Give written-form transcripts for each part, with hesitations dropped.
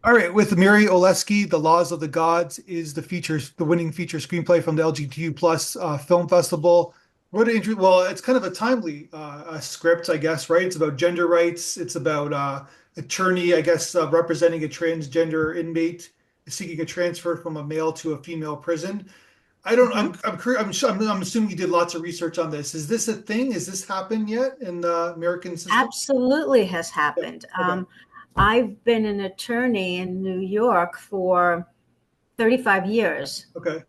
All right, with Miri Oleske, "The Laws of the Gods" is the winning feature screenplay from the LGBTQ plus film festival. Well, it's kind of a timely script, I guess, right? It's about gender rights. It's about attorney, I guess, representing a transgender inmate seeking a transfer from a male to a female prison. I don't. Mhm. I'm assuming you did lots of research on this. Is this a thing? Has this happened yet in the American system? Absolutely has Yeah. happened. Okay. I've been an attorney in New York for 35 years. Okay. I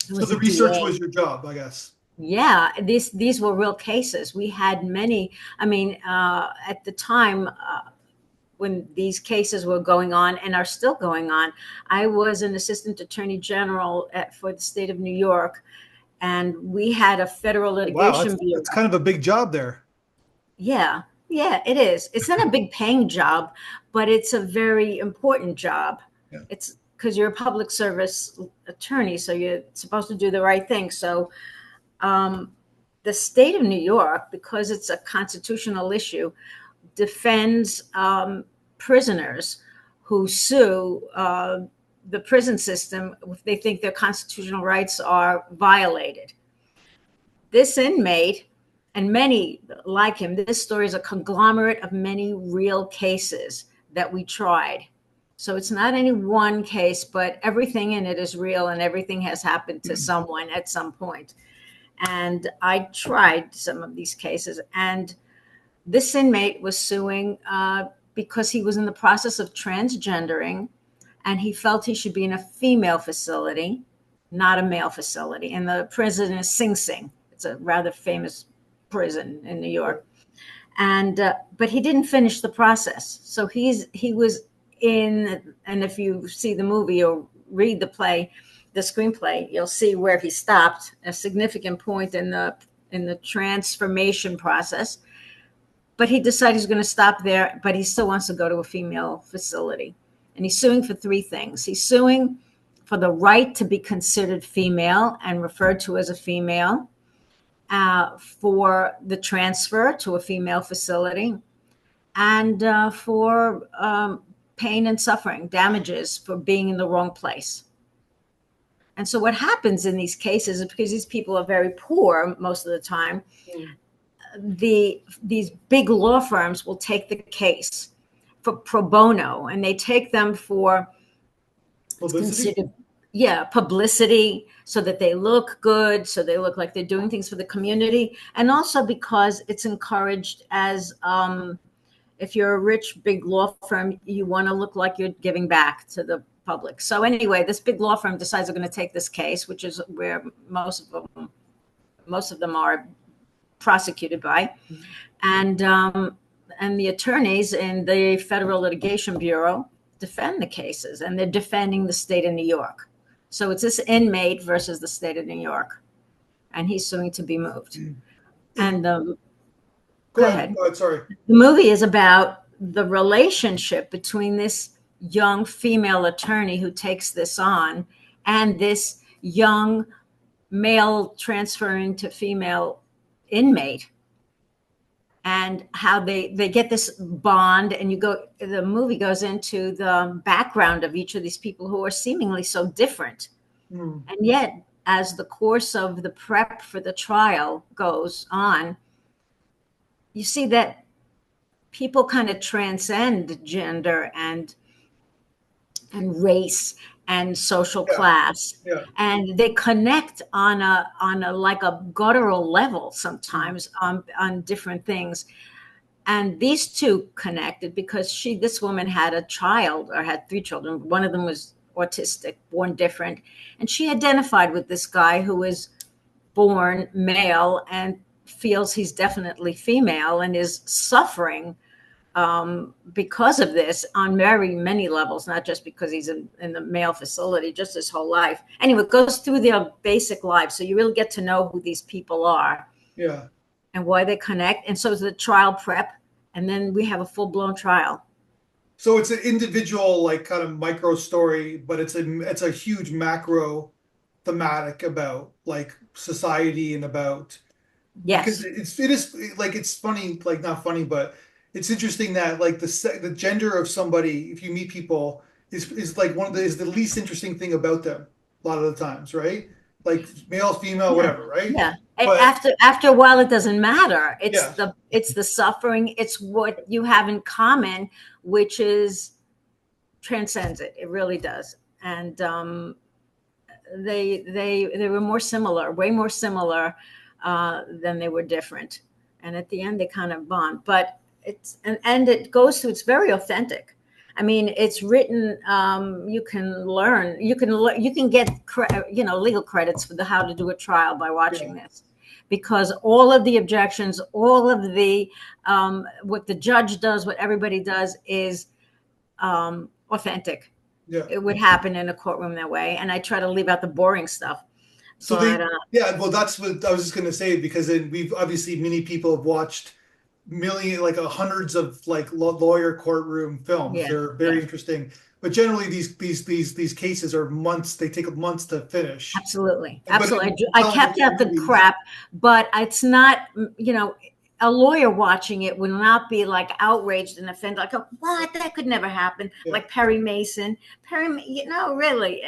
So was the a research DA. was your job, I guess. Yeah, these were real cases. We had many. I mean, at the time when these cases were going on and are still going on, I was an assistant attorney general for the state of New York, and we had a federal Wow, litigation that's bureau. kind of a big job there. Yeah, yeah, it is. It's not a big paying job, but it's a very important job. Yeah. It's because you're a public service attorney, so you're supposed to do the right thing. So, um, the state of New York, because it's a constitutional issue, defends prisoners who sue the prison system if they think their constitutional rights are violated. This inmate and many like him, this story is a conglomerate of many real cases that we tried. So it's not any one case, but everything in it is real and everything has happened to someone at some point. And I tried some of these cases, and this inmate was suing because he was in the process of transgendering and he felt he should be in a female facility, not a male facility. And the prison is Sing Sing. It's a rather famous prison in New York. And but he didn't finish the process. So he was in, and if you see the movie or read the screenplay, you'll see where he stopped, a significant point in the transformation process. But he decided he's going to stop there, but he still wants to go to a female facility. And he's suing for three things. He's suing for the right to be considered female and referred to as a female, for the transfer to a female facility, and for pain and suffering, damages for being in the wrong place. And so, what happens in these cases is because these people are very poor most of the time, Mm. these big law firms will take the case for pro bono, and they take them for, it's Publicity? considered, yeah, publicity, so that they look good, so they look like they're doing things for the community, and also because it's encouraged as, if you're a rich big law firm, you want to look like you're giving back to the public. So anyway, this big law firm decides they're going to take this case, which is where most of them are prosecuted by, and the attorneys in the Federal Litigation Bureau defend the cases, and they're defending the state of New York. So it's this inmate versus the state of New York, and he's suing to be moved. And And go go ahead. ahead. Go ahead. Sorry. The movie is about the relationship between this young female attorney who takes this on and this young male transferring to female inmate, and how they get this bond. And the movie goes into the background of each of these people who are seemingly so different, Mm. and yet as the course of the prep for the trial goes on, you see that people kind of transcend gender and race and social Yeah. class, Yeah. and they connect on a like a guttural level Mm. sometimes on different things. And these two connected because this woman had a child, or had three children. One of them was autistic, born different, and she identified with this guy who was born male and feels he's definitely female and is suffering because of this on very many levels, not just because he's in the male facility, just his whole life. Anyway, it goes through their basic lives. So you really get to know who these people are Yeah. and why they connect. And so is the trial prep. And then we have a full blown trial. So it's an individual, like kind of micro story, but it's a huge macro thematic about like society and about because Yes. it is like it's funny, like not funny, but it's interesting that like the gender of somebody, if you meet people, is like one of the is the least interesting thing about them a lot of the times, right? Like male, female, Yeah, whatever, right? yeah. But After a while, it doesn't matter. yeah, It's the suffering. It's what you have in common, which is transcends it. It really does. And they were more similar, way more similar than they were different. And at the end, they kind of bond. But and it goes through. It's very authentic. I mean, it's written. You can learn. You can get legal credits for the how to do a trial by yeah, watching this, because all of the objections, all of the what the judge does, what everybody does is authentic. yeah. It would happen in a courtroom that way, and I try to leave out the boring stuff. So they, But yeah, well, that's what I was just gonna say because we've obviously many people have watched like hundreds of like lawyer courtroom films. yeah, They're yeah, very interesting, but generally these cases are months. They take months to finish. absolutely, But absolutely. in I kept television out the movies, crap, but it's not. A lawyer watching it would not be like outraged and offended, like, oh, what? That could never happen. yeah. Like Perry Mason, really.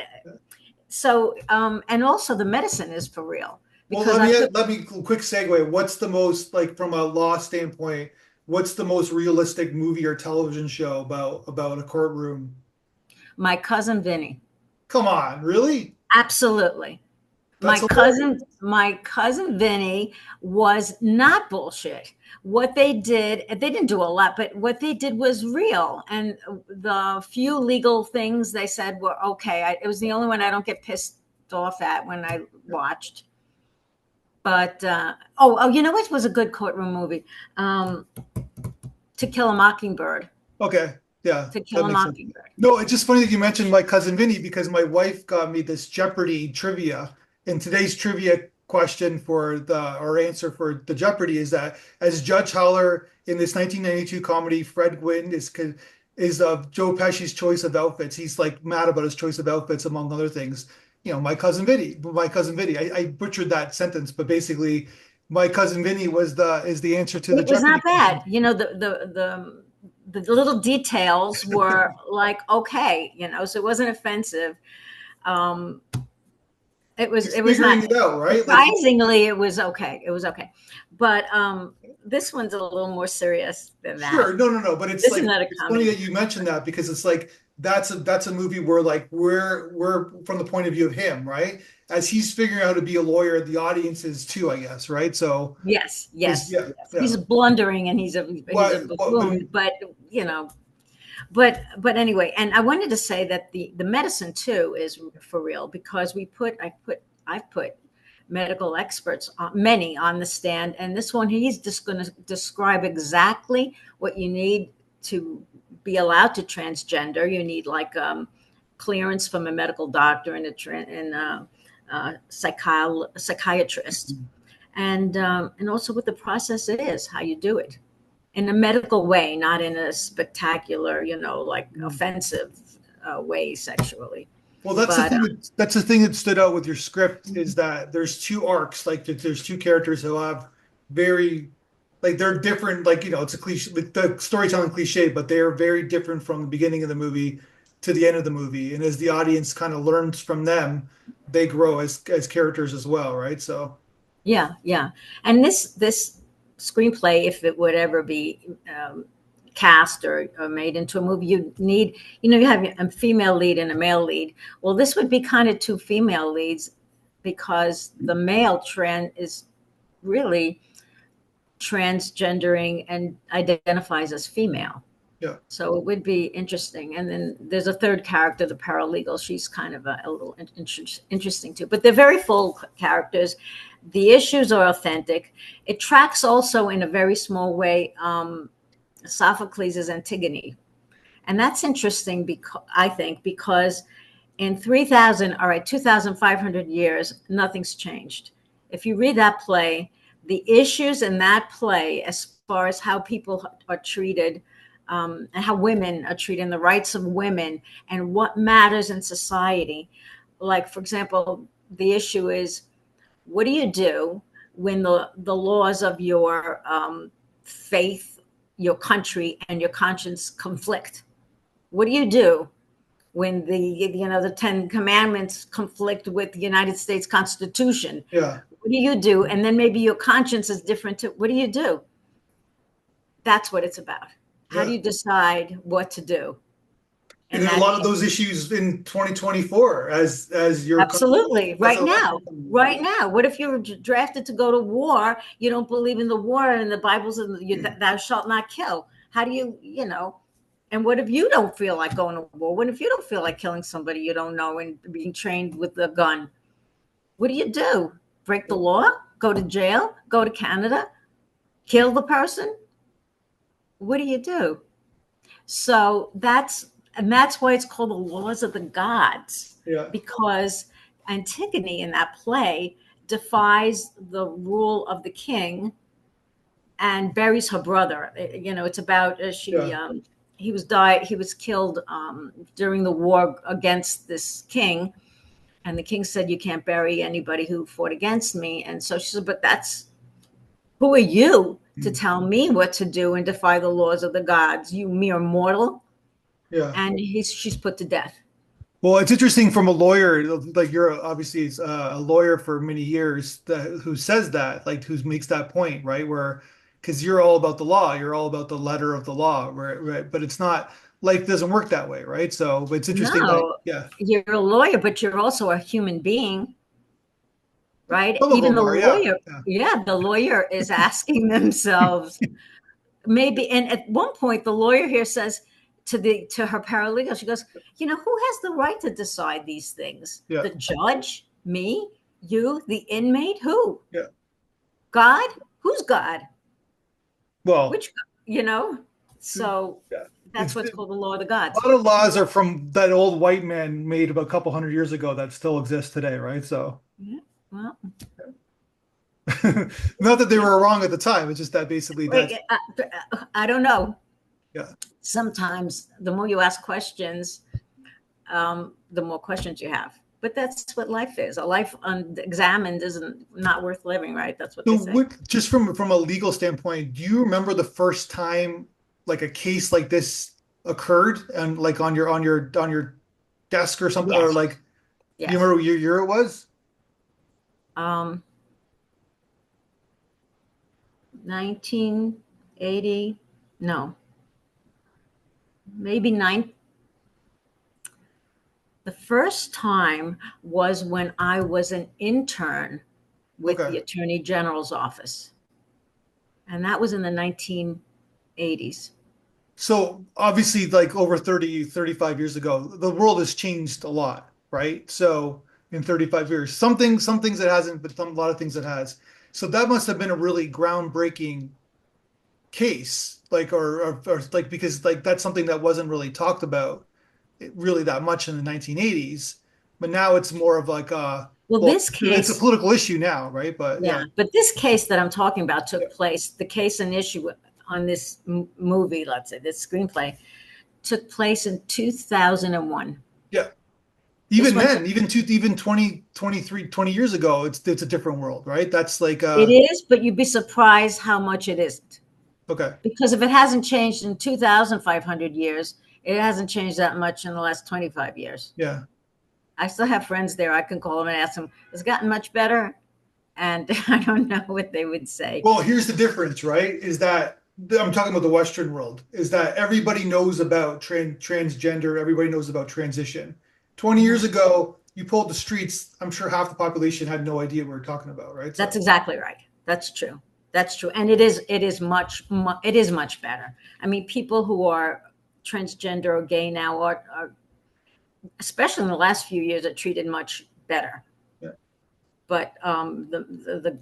So, and also the medicine is for real Well, because I took let me quick segue. What's the most like from a law standpoint? What's the most realistic movie or television show about a courtroom? my cousin Vinny. Come on, really? Absolutely. That's hilarious. My cousin Vinny was not bullshit. What they didn't do a lot, but what they did was real. And the few legal things they said were okay. It was the only one I don't get pissed off at when I watched. But you know what was a good courtroom movie? To Kill a Mockingbird. Okay, yeah, To that Kill a makes sense. Mockingbird. No, it's just funny that you mentioned my cousin Vinny because my wife got me this Jeopardy trivia. And today's trivia question for the or answer for the Jeopardy is that as Judge Howler in this 1992 comedy, Fred Gwynn is Joe Pesci's choice of outfits. He's like mad about his choice of outfits, among other things. My cousin Vinny. I butchered that sentence, but basically, my cousin Vinny was the is the answer to the It was Jeopardy not bad. question. The little details were like okay, so it wasn't offensive. Um, He's it was not figuring it out, right? Like surprisingly it was okay. It was okay, but this one's a little more serious than that. sure, no, but it's This is like not a it's funny comedy. that you mentioned that because it's like that's a movie where like we're from the point of view of him, right? As he's figuring out how to be a lawyer, the audience is too, I guess, right? So Yes, is yes, yeah, yes. yeah. He's blundering and he's a But buffoon, but you know, but anyway, and I wanted to say that the medicine too is for real because I've put medical experts many on the stand, and this one he's just going to describe exactly what you need to be allowed to transgender. You need like clearance from a medical doctor and psychiatrist, and also what the process is, how you do it in a medical way, not in a spectacular, like offensive way sexually. well, But that's the thing that stood out with your script is that there's two arcs, like there's two characters who have very like they're different, like it's a cliche, like the storytelling cliche, but they are very different from the beginning of the movie to the end of the movie. And as the audience kind of learns from them, they grow as characters as well, right? So yeah, yeah. And this screenplay, if it would ever be cast or made into a movie, you need, you have a female lead and a male lead. Well, this would be kind of two female leads because the male trend is really transgendering and identifies as female. yeah. So it would be interesting. And then there's a third character, the paralegal. She's kind of a little interesting too. But they're very full characters. The issues are authentic. It tracks also in a very small way Sophocles' Antigone. And that's interesting because I think because in 2,500 years, nothing's changed. If you read that play, the issues in that play, as far as how people are treated, and how women are treated, and the rights of women, and what matters in society. Like, for example, the issue is what do you do when the laws of your faith, your country, and your conscience conflict? What do you do? when the 10 Commandments conflict with the United States Constitution. Yeah. What do you do? And then maybe your conscience is different too. What do you do? That's what it's about. How do Yeah. you decide what to do? And And there's a that lot of those issues in 2024 as your absolutely as right now. Right now, what if you're drafted to go to war? You don't believe in the war, and the Bible's thou shalt not kill. How do you? And what if you don't feel like going to war? What if you don't feel like killing somebody you don't know and being trained with a gun? What do you do? Break the law? Go to jail? Go to Canada? Kill the person? What do you do? So that's why it's called the laws of the gods, Yeah. because Antigone in that play defies the rule of the king and buries her brother. It's about Yeah. he was killed during the war against this king, and the king said, you can't bury anybody who fought against me. And so she said, but who are you to tell me what to do and defy the laws of the gods, you mere mortal? Yeah. And she's put to death. Well, it's interesting from a lawyer, like you're obviously a lawyer for many years, who says that, like who makes that point, right? Because you're all about the law, you're all about the letter of the law, right? But it's not, life doesn't work that way, right? So it's interesting that, No, yeah, you're a lawyer, but you're also a human being, right? some of Even them the are, yeah, lawyer, yeah, yeah, the lawyer is asking themselves, maybe. And at one point, the lawyer here says to her paralegal, she goes, who has the right to decide these things? yeah, The judge, me, you, the inmate, who? yeah. God? Who's God? Well, Which, you know? So yeah. that's what's called the law of the gods. A lot of laws are from that old white man made about a couple hundred years ago that still exist today, right? So, Yeah. Well, not that they were wrong at the time, it's just that basically that's, I don't know. yeah. Sometimes the more you ask questions, the more questions you have. But that's what life is. A life unexamined isn't not worth living, right? That's what So they say. what, just from a legal standpoint, do you remember the first time like a case like this occurred and like on your desk or something, or Yes, like, do you yes. remember what year it was? Um, 1980, no, maybe nine. The first time was when I was an intern with Okay. the Attorney General's office. And that was in the 1980s. So obviously like over 30, 35 years ago, the world has changed a lot, right? So in 35 years, some things it hasn't, but a lot of things it has. So that must have been a really groundbreaking case, like or like because like that's something that wasn't really talked about really that much in the 1980s, but now it's more of like Well, well, this it's a case, political issue now, right? But yeah, yeah, but this case that I'm talking about yeah, took place, the case and issue on this movie, let's say, this screenplay, took place in 2001. yeah. This Even one took, then, even 20, 23, 20 years ago, it's a different world, right? That's like it is, but you'd be surprised how much it isn't. okay, Because if it hasn't changed in 2,500 years, it hasn't changed that much in the last 25 years. yeah. I still have friends there. I can call them and ask them, has it gotten much better? And I don't know what they would say. Well, here's the difference, right? Is that I'm talking about the Western world, is that everybody knows about transgender, everybody knows about transition. 20 years Mhm. ago, you pulled the streets, I'm sure half the population had no idea what we're talking about, right? That's So, exactly right. That's true. That's true. And it is much better. I mean, people who are transgender or gay now are especially in the last few years, are treated much better. yeah. But the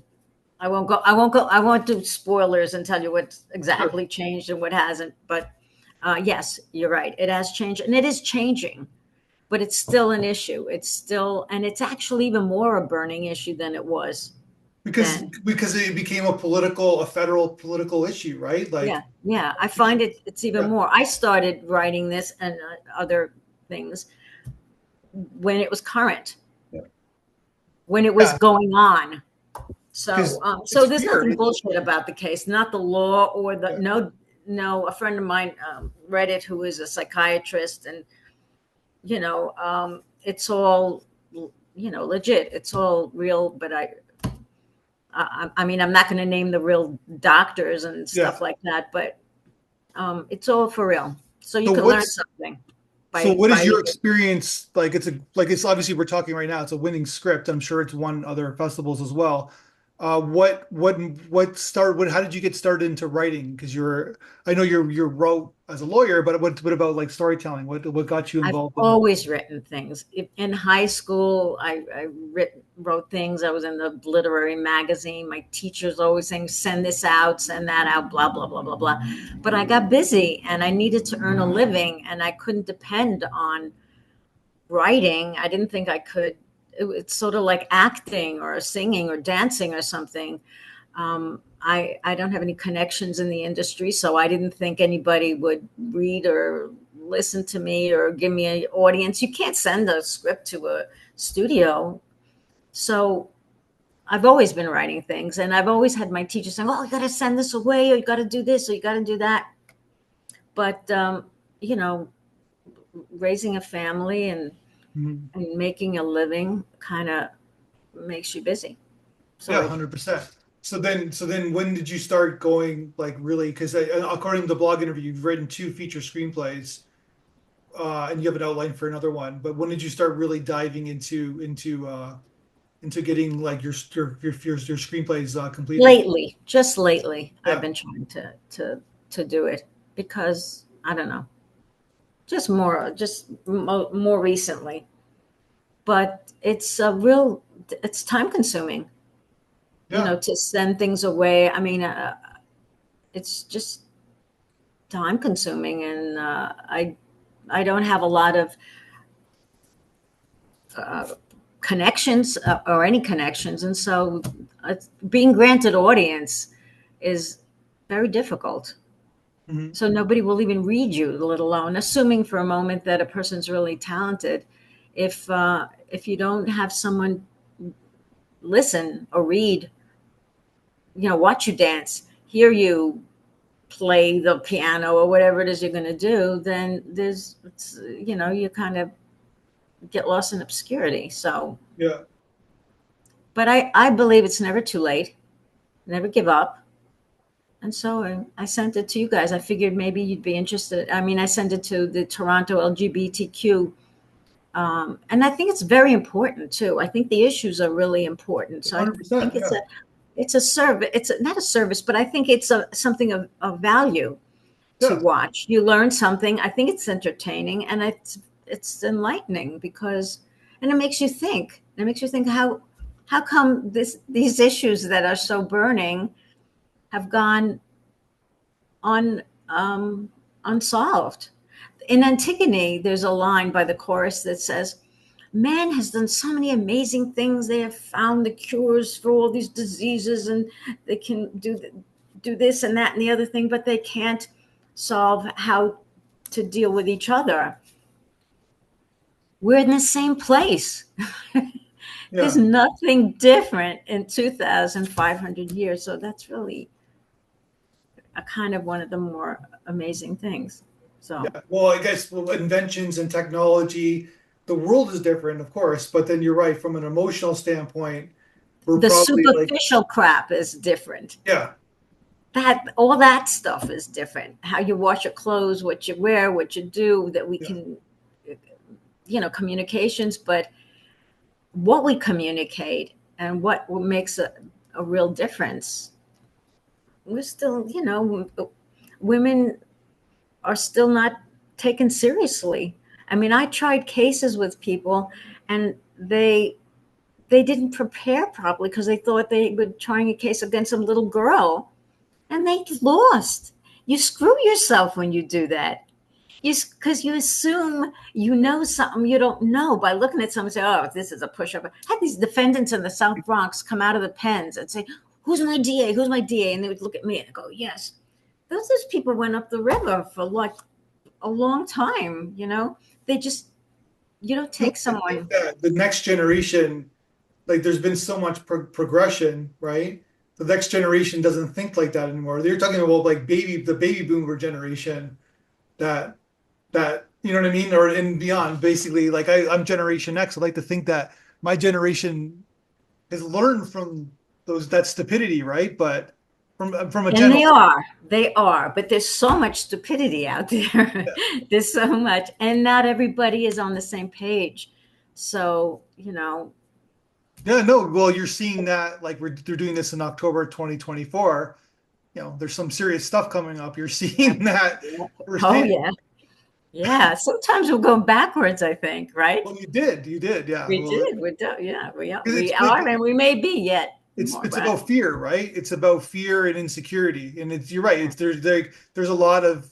I won't do spoilers and tell you what's Sure. exactly changed and what hasn't. But yes, you're right. It has changed, and it is changing, but it's still an issue. And it's actually even more a burning issue than it was then. Because it became a federal political issue, right? Yeah, Like, yeah. I find it's even yeah, more. I started writing this and other things when it was current, yeah, when it was yeah. going on. So, Because so it's there's weird. nothing bullshit about the case, not the law or the Yeah, no. A friend of mine read it who is a psychiatrist, and it's all, legit. It's all real. But I mean, I'm not going to name the real doctors and Yeah. stuff like that, but it's all for real. So you So can learn what's something so by what is your writing it. experience like? It's obviously we're talking right now. It's a winning script. I'm sure it's won other festivals as well. What how did you get started into writing? Because I know you wrote as a lawyer, but what about like storytelling? What got you I've involved in that? always written things. In high school, wrote things. I was in the literary magazine. My teachers always saying, send this out, send that out, blah, blah, blah, blah, blah. But I got busy and I needed to earn a living and I couldn't depend on writing. I didn't think I could. It's sort of like acting or singing or dancing or something. I don't have any connections in the industry, so I didn't think anybody would read or listen to me or give me an audience. You can't send a script to a studio. So I've always been writing things, and I've always had my teachers saying, "Oh, you got to send this away, or you got to do this, or you got to do that." But you know, raising a family Mhm. and making a living kind of makes you busy. So Yeah, I 100%. So then when did you start going like really? Because according to the blog interview, you've written two feature screenplays, and you have an outline for another one. But when did you start really diving into getting like your screenplays completed? just lately, I've Yeah. been trying to do it because I don't know, more recently. But it's time consuming, Yeah. to send things away. I mean, it's just time consuming, and I don't have a lot of uh, connections or any connections, and so being granted audience is very difficult. Mhm. So nobody will even read you, let alone assuming for a moment that a person's really talented. If you don't have someone listen or read, watch you dance, hear you play the piano or whatever it is you're going to do, then you kind of get lost in obscurity. So, Yeah. but I believe it's never too late. Never give up. And so I sent it to you guys. I figured maybe you'd be interested. I mean, I sent it to the Toronto LGBTQ. And I think it's very important too. I think the issues are really important. So I think 100%. Yeah. it's a service. Not a service, but I think it's something of value to Yeah. watch. You learn something. I think it's entertaining and it's enlightening because, and it makes you think. It makes you think how come these issues that are so burning have gone un, unsolved. In Antigone, there's a line by the chorus that says, man has done so many amazing things. They have found the cures for all these diseases and they can do this and that and the other thing, but they can't solve how to deal with each other. We're in the same place. There's Yeah. nothing different in 2,500 years. So that's really a kind of one of the more amazing things. So Yeah. Well, I guess inventions and technology, the world is different, of course, but then you're right, from an emotional standpoint, we're the probably like, superficial crap is different. yeah, That all that stuff is different. How you wash your clothes, what you wear, what you do, that we yeah, can, communications, but what we communicate and what makes a real difference. We're still, women are still not taken seriously. I mean, I tried cases with people and they didn't prepare properly because they thought they were trying a case against some little girl and they lost. You screw yourself when you do that. Because you assume you know something you don't know by looking at someone and say, oh, this is a pushover. I had these defendants in the South Bronx come out of the pens and say, who's my DA? Who's my DA? And they would look at me and go, yes. Those people went up the river for like a long time, They just, you don't you take think someone. that the next generation, like there's been so much progression, right? The next generation doesn't think like that anymore. They're talking about like the baby boomer generation that You know what I mean? Or and beyond, basically, like I'm Generation X. I like to think that my generation has learned from those that stupidity, right? But from a And general, they are, but there's so much stupidity out there. yeah, There's so much, and not everybody is on the same page. So, yeah, no. Well, you're seeing that like they're doing this in October 2024. You know, there's some serious stuff coming up. You're yeah, seeing that yeah. Oh firsthand. yeah, yeah. Sometimes we're going backwards, I think, right? Well, you did, yeah. We Well, did. We do. Yeah, we it's are, and we may be yet more, it's but about fear, right? It's about fear and insecurity, and it's you're right. It's there's a lot of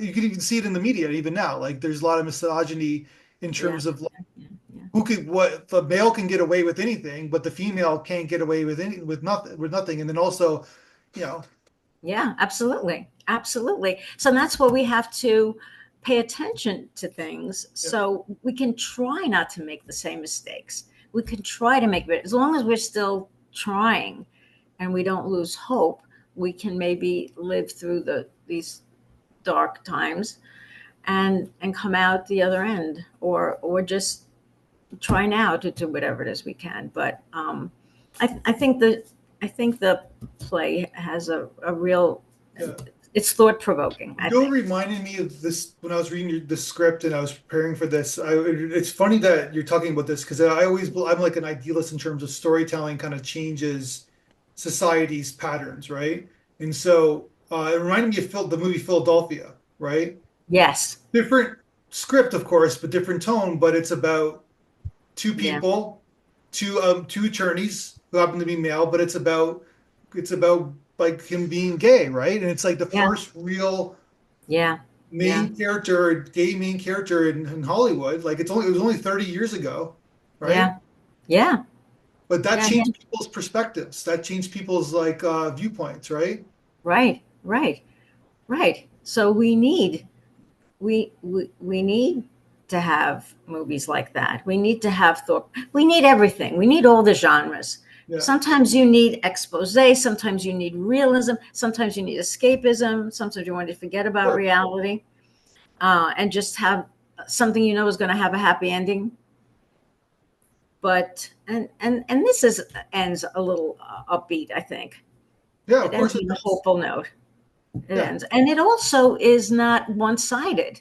you can even see it in the media even now. Like there's a lot of misogyny in yeah, terms of like, yeah, yeah, who could what the male can get away with anything, but the female can't get away with nothing. And then also, you know, yeah, absolutely, absolutely. So that's where we have to pay attention to things, yeah, so we can try not to make the same mistakes. We can try to make it, as long as we're still trying, and we don't lose hope. We can maybe live through these dark times and come out the other end, or just try now to do whatever it is we can. But I think the play has a real, yeah. it's thought provoking, I Joe think. reminded me of this when I was reading the script and I was preparing for this. It's funny that you're talking about this because I'm like an idealist in terms of storytelling kind of changes society's patterns, right? And so it reminded me of the movie Philadelphia, right? Yes. Different script, of course, but different tone. But it's about two Yeah. people, two attorneys who happen to be male, but it's about like him being gay, right? And it's like the Yeah. first real Yeah. Yeah. gay main character in Hollywood. Like it was only 30 years ago, right? Yeah. Yeah. But that Yeah. changed people's perspectives. That changed people's like viewpoints, right? Right. Right. Right. So we need to have movies like that. We need to have thought. We need everything. We need all the genres. Yeah. Sometimes you need expose. Sometimes you need realism. Sometimes you need escapism. Sometimes you want to forget about Sure. reality, and just have something is going to have a happy ending. But and this is ends a little upbeat. I think Yeah, it of ends course it on a does. hopeful note. It Yeah. ends, and it also is not one sided.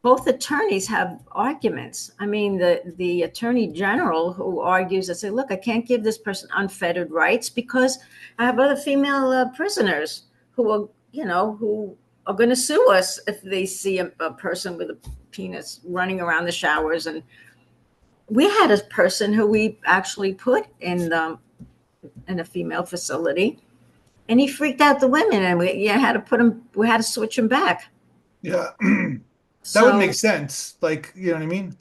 Both attorneys have arguments. I mean, the attorney general who argues and say, "Look, I can't give this person unfettered rights because I have other female prisoners who are going to sue us if they see a person with a penis running around the showers." And we had a person who we actually put in a female facility, and he freaked out the women, and we had to put him. We had to switch him back. Yeah. That would make So sense. Like, you know what I mean?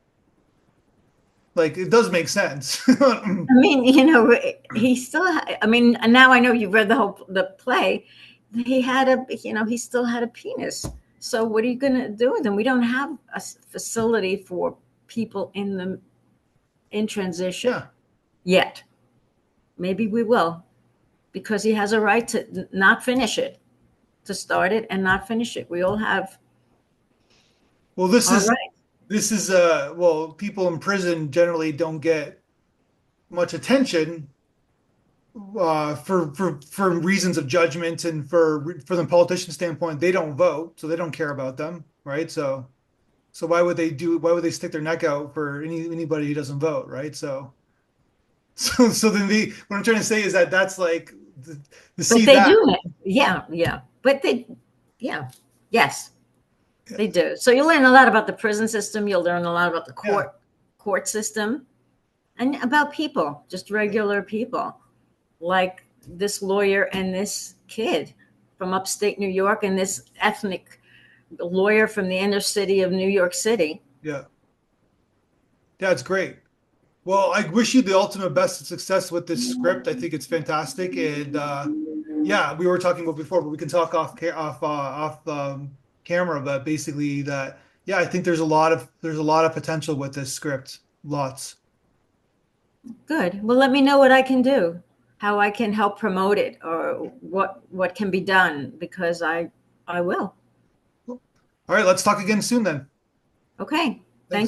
Like it does make sense. I mean, he still. I mean, and now I know you've read the play. He had he still had a penis. So what are you going to do with him? We don't have a facility for people in transition Yeah. yet. Maybe we will, because he has a right to not finish it, to start it and not finish it. We all have Well, our right. well, people in prison generally don't get much attention for reasons of judgment and for the politician standpoint, they don't vote, so they don't care about them, right? So why would they stick their neck out for anybody who doesn't vote, right? So then what I'm trying to say is that that's like to But see they that. do. Yeah, yeah. But yeah, yes. Yeah, They do. So you learn a lot about the prison system. You'll learn a lot about the yeah, court system, and about people, just regular people, like this lawyer and this kid from upstate New York, and this ethnic lawyer from the inner city of New York City. yeah. Yeah, it's great. Well, I wish you the ultimate best of success with this script. I think it's fantastic, and yeah, we were talking about before, but we can talk off camera. But basically, that yeah, I think there's a lot of potential with this script. Lots. Good. Well, let me know what I can do, how I can help promote it, or what can be done, because I will. All right, let's talk again soon then. Okay, thank Thanks. you.